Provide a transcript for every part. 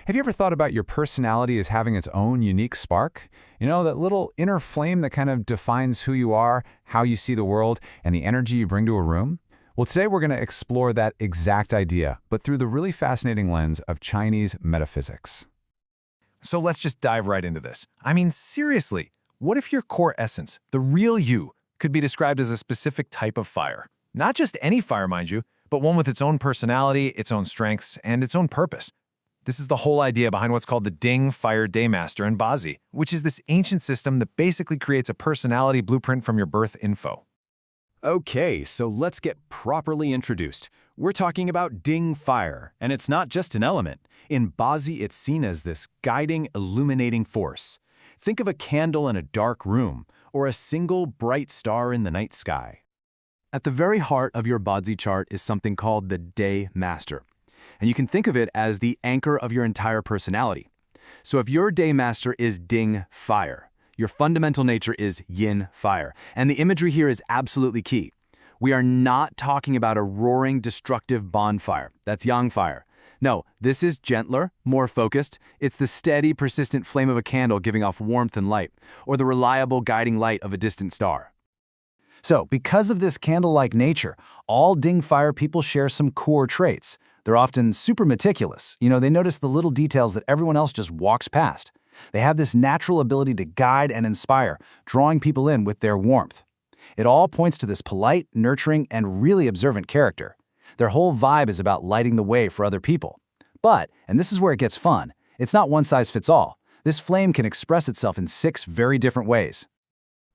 Have you ever thought about your personality as having its own unique spark? That little inner flame that kind of defines who you are, how you see the world, and the energy you bring to a room? Well, today we're going to explore that exact idea, but through the really fascinating lens of Chinese metaphysics. So let's just dive right into this. I mean, seriously, what if your core essence, the real you, could be described as a specific type of fire? Not just any fire, mind you, but one with its own personality, its own strengths, and its own purpose. This is the whole idea behind what's called the Ding Fire Daymaster in Bazi, which is this ancient system that basically creates a personality blueprint from your birth info. Okay, so let's get properly introduced. We're talking about Ding Fire, and it's not just an element. In Bazi, it's seen as this guiding, illuminating force. Think of a candle in a dark room, or a single bright star in the night sky. At the very heart of your Bazi chart is something called the Day Master. And you can think of it as the anchor of your entire personality. So if your Day Master is Ding Fire, your fundamental nature is Yin Fire. And the imagery here is absolutely key. We are not talking about a roaring, destructive bonfire. That's Yang Fire. No, this is gentler, more focused. It's the steady, persistent flame of a candle giving off warmth and light, or the reliable guiding light of a distant star. So, because of this candle-like nature, all Ding Fire people share some core traits. They're often super meticulous. They notice the little details that everyone else just walks past. They have this natural ability to guide and inspire, drawing people in with their warmth. It all points to this polite, nurturing, and really observant character. Their whole vibe is about lighting the way for other people. But, and this is where it gets fun, it's not one size fits all. This flame can express itself in 6 very different ways.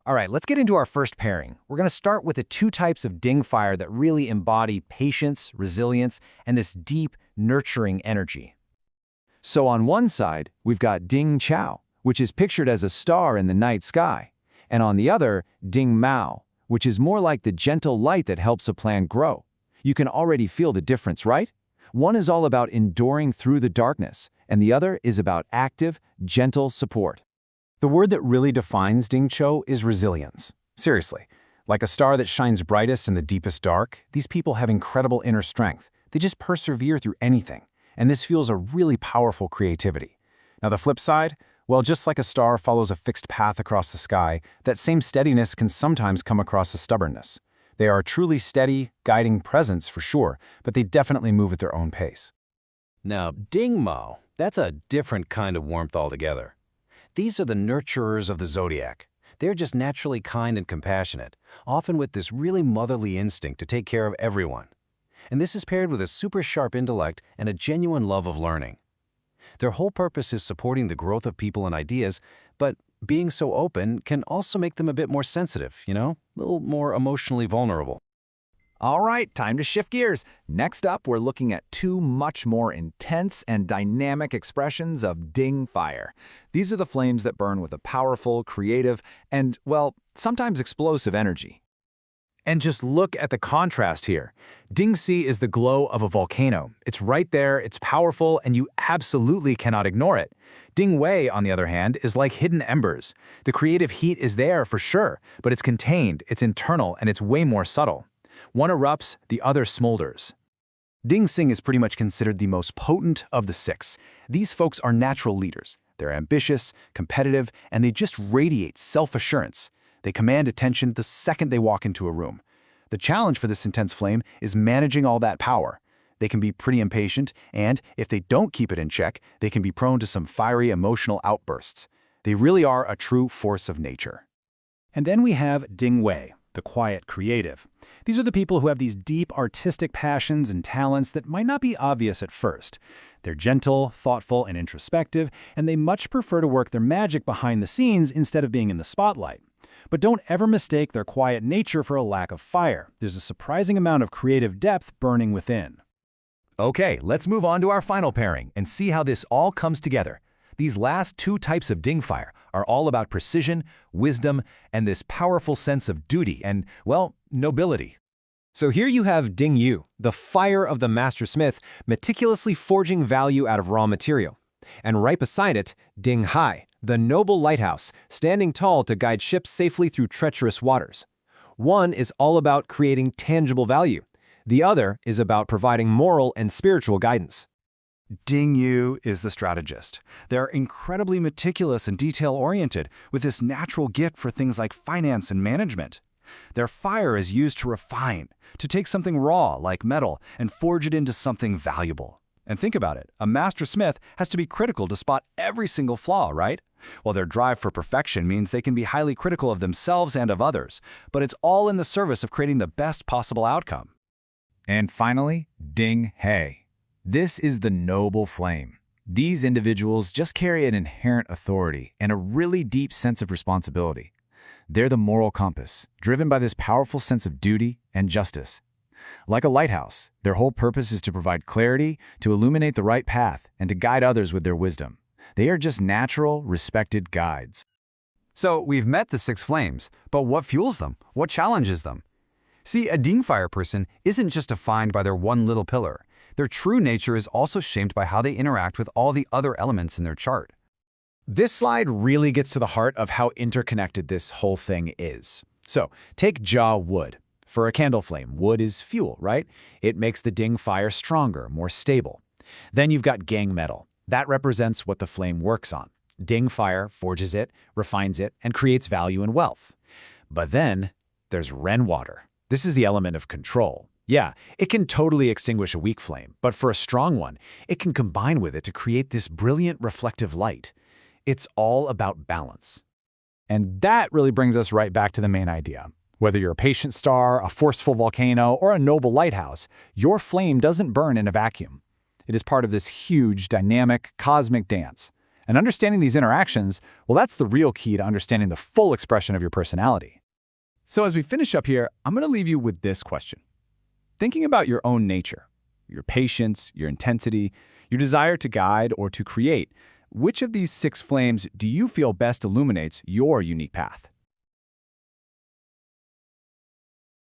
All right, let's get into our first pairing. We're going to start with the 2 types of Ding Fire that really embody patience, resilience, and this deep, nurturing energy. So on one side, we've got Ding Chao, which is pictured as a star in the night sky. And on the other, Ding Mao, which is more like the gentle light that helps a plant grow. You can already feel the difference, right? One is all about enduring through the darkness, and the other is about active, gentle support. The word that really defines Ding Chou is resilience. Seriously, like a star that shines brightest in the deepest dark, these people have incredible inner strength. They just persevere through anything, and this fuels a really powerful creativity. Now the flip side, well, just like a star follows a fixed path across the sky, that same steadiness can sometimes come across as stubbornness. They are a truly steady, guiding presence for sure, but they definitely move at their own pace. Now, Ding Mao, that's a different kind of warmth altogether. These are the nurturers of the zodiac. They're just naturally kind and compassionate, often with this really motherly instinct to take care of everyone. And this is paired with a super sharp intellect and a genuine love of learning. Their whole purpose is supporting the growth of people and ideas, but being so open can also make them a bit more sensitive, a little more emotionally vulnerable. All right, time to shift gears. Next up, we're looking at 2 much more intense and dynamic expressions of Ding Fire. These are the flames that burn with a powerful, creative, and, well, sometimes explosive energy. And just look at the contrast here. Ding Si is the glow of a volcano. It's right there, it's powerful, and you absolutely cannot ignore it. Ding Wei, on the other hand, is like hidden embers. The creative heat is there for sure, but it's contained, it's internal, and it's way more subtle. One erupts, the other smolders. Ding Xing is pretty much considered the most potent of the 6. These folks are natural leaders. They're ambitious, competitive, and they just radiate self-assurance. They command attention the second they walk into a room. The challenge for this intense flame is managing all that power. They can be pretty impatient, and if they don't keep it in check, they can be prone to some fiery emotional outbursts. They really are a true force of nature. And then we have Ding Wei, the quiet creative. These are the people who have these deep artistic passions and talents that might not be obvious at first. They're gentle, thoughtful, and introspective, and they much prefer to work their magic behind the scenes instead of being in the spotlight. But don't ever mistake their quiet nature for a lack of fire. There's a surprising amount of creative depth burning within. Okay, let's move on to our final pairing and see how this all comes together. These last 2 types of Ding Fire are all about precision, wisdom, and this powerful sense of duty and, well, nobility. So here you have Ding Yu, the fire of the master smith, meticulously forging value out of raw material. And right beside it, Ding Hai, the noble lighthouse, standing tall to guide ships safely through treacherous waters. One is all about creating tangible value. The other is about providing moral and spiritual guidance. Ding Yu is the strategist. They're incredibly meticulous and detail-oriented, with this natural gift for things like finance and management. Their fire is used to refine, to take something raw, like metal, and forge it into something valuable. And think about it, a master smith has to be critical to spot every single flaw, right? Well, their drive for perfection means they can be highly critical of themselves and of others, but it's all in the service of creating the best possible outcome. And finally, Ding He. This is the noble flame. These individuals just carry an inherent authority and a really deep sense of responsibility. They're the moral compass, driven by this powerful sense of duty and justice. Like a lighthouse, their whole purpose is to provide clarity, to illuminate the right path, and to guide others with their wisdom. They are just natural, respected guides. So we've met the 6 flames, but what fuels them? What challenges them? See, a Ding fire person isn't just defined by their one little pillar. Their true nature is also shaped by how they interact with all the other elements in their chart. This slide really gets to the heart of how interconnected this whole thing is. So, take Jia wood. For a candle flame, wood is fuel, right? It makes the Ding fire stronger, more stable. Then you've got Gang metal. That represents what the flame works on. Ding fire forges it, refines it, and creates value and wealth. But then there's Ren water. This is the element of control. Yeah, it can totally extinguish a weak flame, but for a strong one, it can combine with it to create this brilliant reflective light. It's all about balance. And that really brings us right back to the main idea. Whether you're a patient star, a forceful volcano, or a noble lighthouse, your flame doesn't burn in a vacuum. It is part of this huge, dynamic, cosmic dance. And understanding these interactions, well, that's the real key to understanding the full expression of your personality. So as we finish up here, I'm going to leave you with this question. Thinking about your own nature, your patience, your intensity, your desire to guide or to create, which of these 6 flames do you feel best illuminates your unique path?